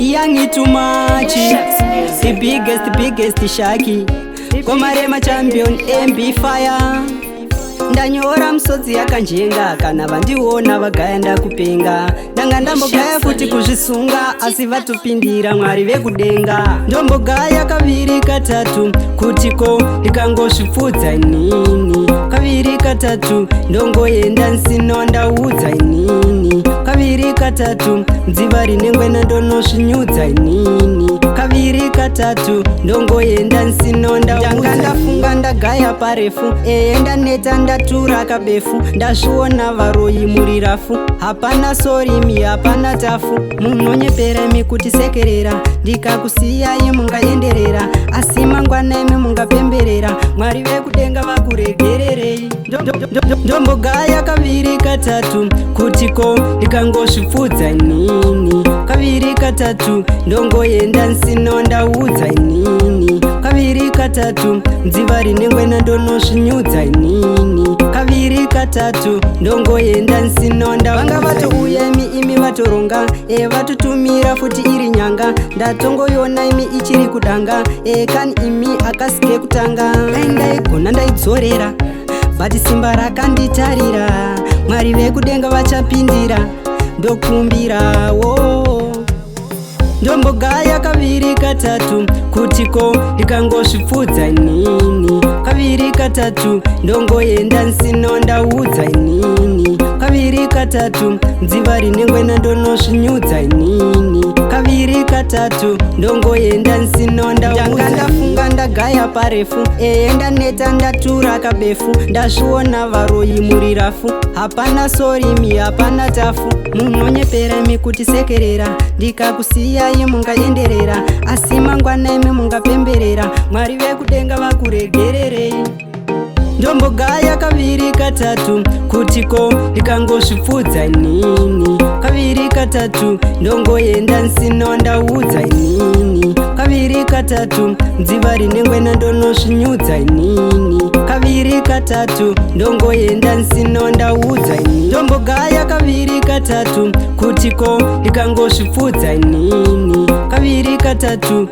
Young too much. The biggest shaki. Komarema champion MB fire. Ndanyora msodzi yakanjenga kana vandiona vagaenda kupenga. Ndanga ndambogaya futi kuzvisunga asi vatopindira Mwari vekudenga. Ndombogaya kaviri katatu kutiko ndikangozvipfudza inini. Kaviri katatu ndongoenda nsino ndaudza inini. Kaviri katatu dziva rinengwena ndonozvinyudza inini. Kaviri katatu ndongoenda nsino ndanga ndafunga ndagaya parefu ndaneta ndatura kabefu ndazviona varoyi muri rafu. Hapana sorimi hapana tafu munonyepera imi kutisekerera. Ndikakusiyai mungaenderera asi mangwana imi mungapemberera. Mwari vekudenga vakuregererei. Ndombogaya kaviri katatu kutiko ndikangozvipfudza inini. Kaviri katatu ndongoenda nsino ndaudza inini. Kaviri katatu dziva rinengwena ndonozvinyudza inini. Kaviri katatu ndongoenda nsino vanga vatouya imi vatoronga vatotumira futi iri nyanga. Ndatongoyona imi ichiri kudanga kani imi akasike kutanga. Ndaigona ndaidzorera bati simba rakanditarira. Mwari vekudenga vachapindira ndokumbirawo. Ndombogaya kaviri katatu kutiko ndikangozvipfudza inini. Kaviri katatu ndongoenda nsino ndaudza inini. Kaviri katatu dziva rinengwena ndonozvinyudza inini. Kaviri katatu ndongoenda nsino ndanga ndafunga ndagaya parefu ndaneta ndatura kabefu ndazviona varoyi muri rafu. Hapana sorimi hapana tafu munonyepera imi kutisekerera. Ndikakusiyai mungaenderera asi mangwana imi mungapemberera. Mwari vekudenga vakuregererei. Ndombogaya kaviri katatu kutiko ndikangozvipfudza inini. Kaviri katatu ndongoenda nsino ndaudza inini. Kaviri katatu dziva rinengwena ndonozvinyudza inini. Kaviri katatu ndongoenda nsino ndaudza inini. Ndombogaya kaviri katatu kutiko ndikangozvipfudza inini. Kaviri katatu